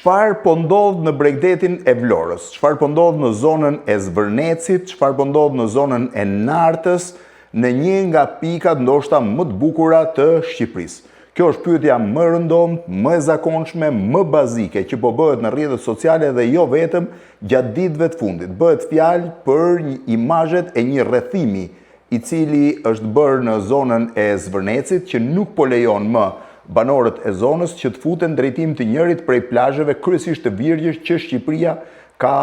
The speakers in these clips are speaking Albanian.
Çfarë po ndodh në Bregdetin e Vlorës? Çfarë po ndodh në zonën e Zvërnecit? Çfarë po ndodh në zonën e Nartës? Në një nga pikat ndoshta më të bukura të Shqipërisë. Kjo është pyetja më rëndomt, më e zakonshme, më bazike që po bëhet në rrjetet sociale dhe jo vetëm gjatë ditëve të fundit. Bëhet fjalë për imazhet e një rrethimi i cili është bërë në zonën e Zvërnecit që nuk po lejon më banorët e zonës që të futen drejtim të njërit prej plazheve kryesisht të virgjësh që Shqipëria ka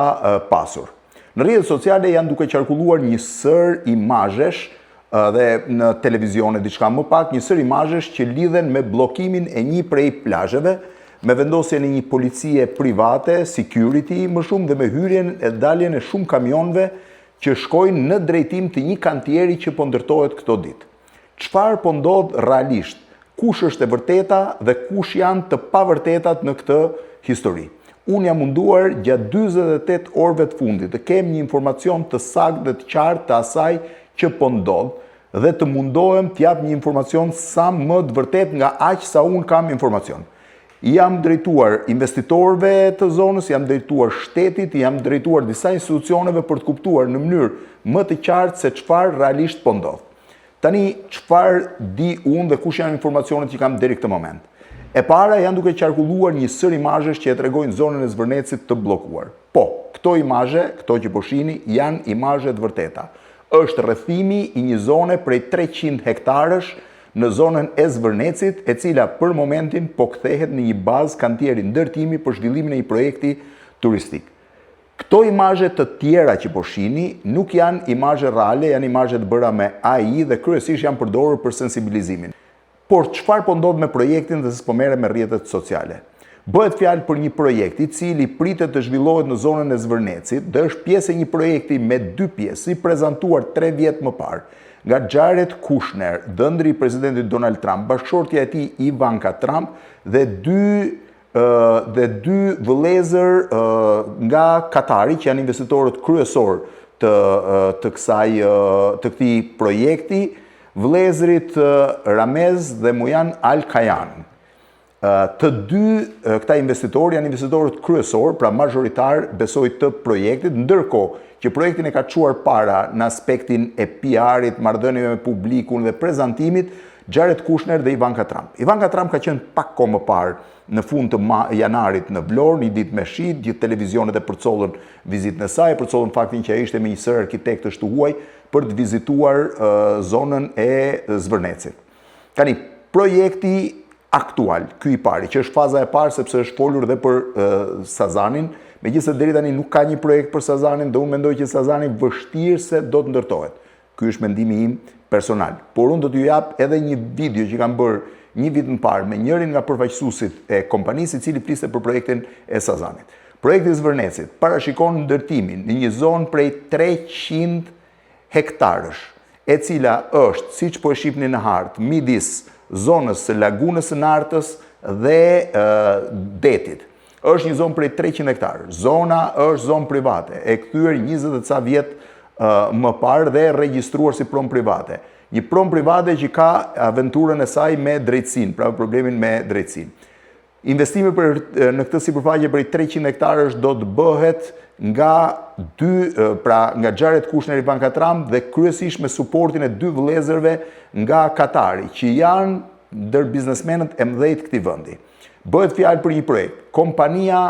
pasur. Në rrjetet sociale janë duke qarkulluar një sër imazhesh dhe në televizione diçka më pak, një sër imazhesh që lidhen me bllokimin e një prej plazheve, me vendosjen e një policie private, security më shumë dhe me hyrjen e daljen e shumë kamionëve që shkojnë në drejtim të një kantieri që po ndërtohet këto ditë. Çfarë po ndodh realisht? Kush është e vërteta dhe kush janë të pavërtetat në këtë histori? Unë jam munduar gjatë 48 orëve të fundit të kem një informacion të saktë dhe të qartë të asaj që po ndodh dhe të mundohem të jap një informacion sa më të vërtet nga aq sa unë kam informacion. Jam drejtuar investitorëve të zonës, jam drejtuar shtetit, jam drejtuar disa institucioneve për të kuptuar në mënyrë më të qartë se çfarë realisht po ndodh. Tani, çfarë di unë dhe kush janë informacionet që kam deri këtë moment? E para janë duke qarkulluar një sër imazhesh që e tregojnë zonën e Zvërnecit të bllokuar. Po, këto imazhe, këto që po shihni, janë imazhe të vërteta. Është rrethimi i një zone prej 300 hektarësh në zonën e Zvërnecit, e cila për momentin po kthehet në një bazë kantieri ndërtimi për zhvillimin e një projekti turistik. Këto imazhe të tjera që po shihni nuk janë imazhe reale, janë imazhe të bëra me AI dhe kryesisht janë përdorur për sensibilizimin. Por çfarë po ndodh me projektin dhe se po merrem me rrjetet sociale? Bëhet fjalë për një projekt i cili pritet të zhvillohet në zonën e Zvërnecit dhe është pjesë e një projekti me 2 pjesë, i prezantuar 3 vjet më parë nga Jared Kushner, dhëndri i presidentit Donald Trump, bashkëshortja e tij Ivanka Trump dhe dy vëllezër nga Katari që janë investitorët kryesor të këtij projekti, vëllezërit Ramez dhe Mujan Al-Kayan. Të dy këta investitorë janë investitorët kryesor, pra mazhoritar besoj të projektit, ndërkohë që projektin e ka çuar para në aspektin e PR-it, marrëdhënieve me publikun dhe prezantimit, Jared Kushner dhe Ivanka Trump. Ivanka Trump ka qenë pak kohë më parë në fund të janarit në Vlorë, një ditë me shi, gjithë televizionet e përcollën vizitën e saj, përcollën faktin që ai ishte me një sër arkitektësh të huaj për të vizituar zonën e Zvërnecit. Tani, projekti aktual, ky i pari, që është faza e parë sepse është folur dhe për Sazanin, megjithëse deri tani nuk ka një projekt për Sazanin dhe unë mendoj që Sazani vështirë se do të ndërtohet. Ky është mendimi im personal. Por unë do t'ju jap edhe një video që kam bërë një vit më parë me njërin nga përfaqësuesit e kompanisë i cili fliste për projektin e Sazanit. Projekti i Zvërnecit parashikon ndërtimin në një zonë prej 300 hektarësh, e cila është, siç po e shihni në hartë, midis zonës së lagunës së Nartës dhe detit. Është një zonë prej 300 hektarësh. Zona është zonë private, e kthyer 20 e ca vjet më parë dhe regjistruar si pronë private. Një pronë private që ka aventurën e saj me drejtësinë, pra problemin me drejtësinë. Investimi në këtë sipërfaqe prej 300 hektarësh do të bëhet nga Jared Kushner, Ivanka Trump dhe kryesisht me suportin e 2 vëllezërve nga Katari, që janë ndër biznesmenët e mëdhenj të këtij vendi. Bëhet fjalë për një projekt. Kompania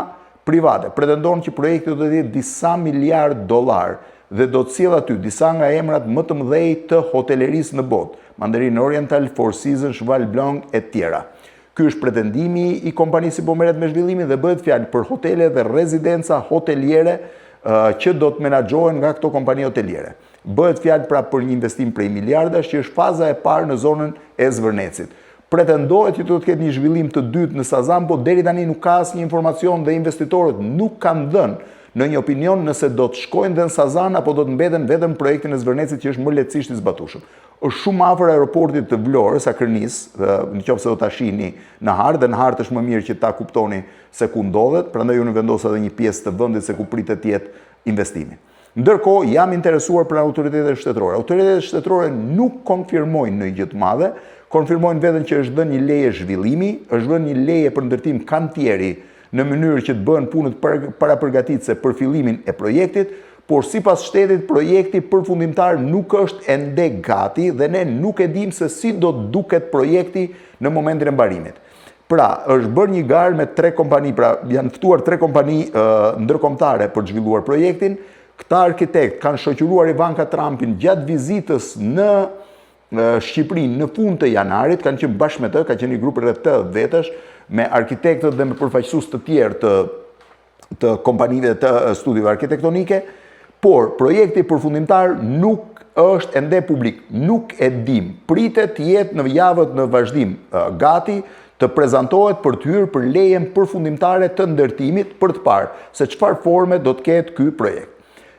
private pretendon që projekti do të jetë disa miliard dollar dhe do të sjellë aty disa nga emrat më të mëdhenj të hotelerisë në botë, Mandarin Oriental, Four Seasons, Cheval Blanc e tjera. Ky është pretendimi i kompanisë që po merret me zhvillimin dhe bëhet fjalë për hotele dhe rezidenca hoteliere që do të menaxhohen nga këto kompani hoteliere. Bëhet fjalë pra për një investim prej miliardash që është faza e parë në zonën e Zvërnecit. Pretendohet që do të ketë një zhvillim të dytë në Sazan, por deri tani nuk ka asnjë informacion dhe investitorët nuk kanë dhënë në një opinion nëse do të shkojnë dhe në Sazan apo do të mbeten vetëm projektin e Zvërnecit që është më lehtësisht i zbatueshëm. Është shumë afër aeroportit të Vlorës, Akërnis, nëse do ta shihni në hartë, dhe në hartë është më mirë që ta kuptoni se ku ndodhet, prandaj unë vendos edhe një pjesë të vendit se ku pritet të jetë investimi. Ndërkohë, jam interesuar për autoritetet shtetërore. Autoritetet shtetërore nuk konfirmojnë në gjë të madhe, konfirmojnë vetëm që është dhënë një leje zhvillimi, është dhënë një leje për ndërtim kantieri në mënyrë që të bëhen punët parapërgatitëse për fillimin e projektit, por sipas shtetit projekti përfundimtar nuk është ende gati dhe ne nuk e dim se si do të duket projekti në momentin e mbarimit. Pra, është bërë një garë me 3 kompani, pra janë ftuar 3 kompani ndërkombëtare për të zhvilluar projektin. Këta arkitekt kanë shoqëruar Ivanka Trumpin gjatë vizitës në Shqipëri në fund të janarit, kanë qenë bashkë me të, ka qenë një grup rreth 8 vetësh me arkitektët dhe me përfaqësues të tjerë të kompanive të studiove arkitektonike, por projekti përfundimtar nuk është ende publik, nuk e dim. Pritet të jetë në javët në vazhdim gati të prezantohet për të hyrë për lejen përfundimtare të ndërtimit për të parë se çfarë forme do të ketë ky projekt.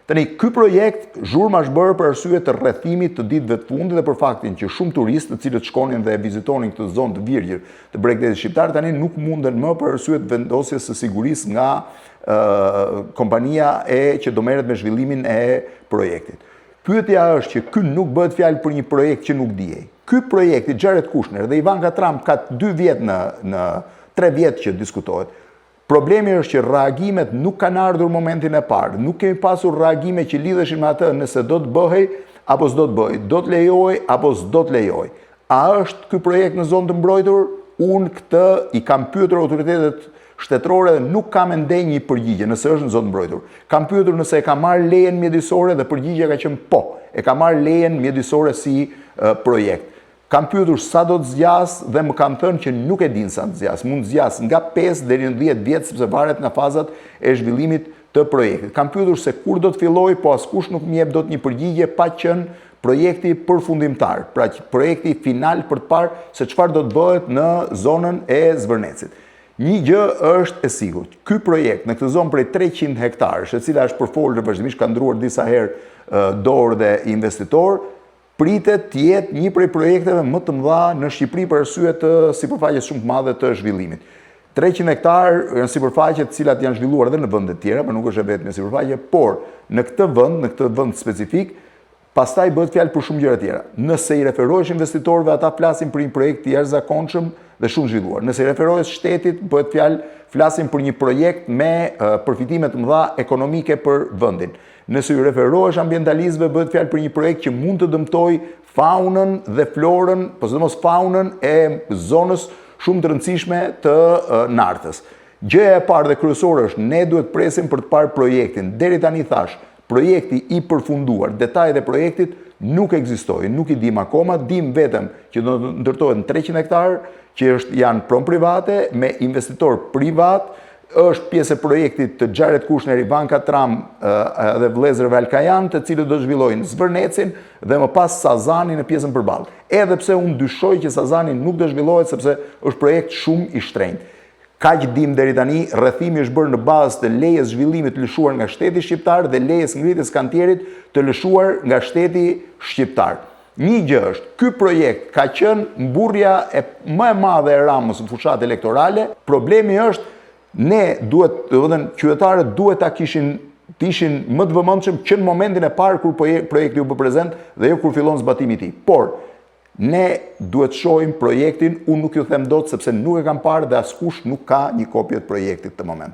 Tani, ky projekt zhurmë është bërë për arsye të rrethimit të ditëve të fundit dhe për faktin që shumë turistë të cilët shkonin dhe vizitonin këtë zonë të virgjër të Bregdetit shqiptar tani nuk munden më për arsye të vendosjes së sigurisë nga kompania që do merret me zhvillimin e projektit. Pyetja është që ky nuk bëhet fjalë për një projekt që nuk dihej. Ky projekt i Jared Kushner dhe Ivanka Trump ka 2 vjet në 3 vjet që diskutohet. Problemi është që reagimet nuk kanë ardhur momentin e parë. Nuk kemi pasur reagime që lidheshin me atë nëse do të bëhej apo s'do të bëhej, do të lejoj apo s'do të lejoj. A është ky projekt në zonë të mbrojtur? Unë këtë i kam pyetur autoritetet shtetërore dhe nuk kam ende një përgjigje nëse është në zonë të mbrojtur. Kam pyetur nëse e ka marrë lejen mjedisore dhe përgjigjja ka qenë po. E ka marrë lejen mjedisore si projekt. Kam pyetur sa do të zgjas dhe më kam thënë që nuk e din sa të zgjas. Mund të zgjas nga 5 deri në 10 vjet sepse varet nga fazat e zhvillimit të projektit. Kam pyetur se kur do të fillojë, po askush nuk më jep dot një përgjigje pa qenë projekti përfundimtar, pra projekti final për të parë se çfarë do të bëhet në zonën e Zvërnecit. Një gjë është e sigurt. Ky projekt në këtë zonë prej 300 hektarësh, e cila është përfolur vazhdimisht, ka ndruar disa herë dorë dhe investitor, pritet të jetë një prej projekteve më të mëdha në Shqipëri për arsye të sipërfaqes shumë të madhe të zhvillimit. 300 hektarë janë sipërfaqe të cilat janë zhvilluar edhe në vende të tjera, por nuk është vetëm një sipërfaqe, por në këtë vend specifik, pastaj bëhet fjalë për shumë gjëra tjera. Nëse i referohesh investitorëve, ata flasin për një projekt të jashtëzakonshëm dhe shumë zhvilluar. Nëse i referohesh shtetit, bëhet fjalë flasin për një projekt me përfitime të mëdha ekonomike për vendin. Nëse i referohesh ambientalistëve, bëhet fjalë për një projekt që mund të dëmtojë faunën dhe florën, po sidomos faunën e zonës shumë të rëndësishme të Nartës. Gjëja e parë dhe kryesore është ne duhet presim për të parë projektin. Deri tani thash, projekti i përfunduar, detajet e projektit nuk ekzistojnë, nuk i dim akoma, dim vetëm që do të ndërtohet në 300 hektarë, që janë pron private me investitor privat, është pjesë e projektit të Jared Kushner, Ivanka Trump dhe vëllezërve Alkajan, të cilët do të zhvillojnë Zvërnecin dhe më pas Sazanin në pjesën përballë. Edhe pse unë dyshoj që Sazani nuk do zhvillohet sepse është projekt shumë i shtrenjtë. Kaq dim deri tani, rrethimi është bërë në bazë të lejes zhvillimit të lëshuar nga shteti shqiptar dhe lejes ngritjes kantierit të lëshuar nga shteti shqiptar. Një gjë është, ky projekt ka qenë mburrja më e madhe e Ramës në fushat elektorale. Problemi është qytetarët duhet ta kishin të ishin më të vëmendshëm që në momentin e parë kur projekti u bë prezant dhe jo kur fillon zbatimi i tij. Por ne duhet shohim projektin, unë nuk ju them dot sepse nuk e kam parë dhe askush nuk ka një kopje të projektit të moment.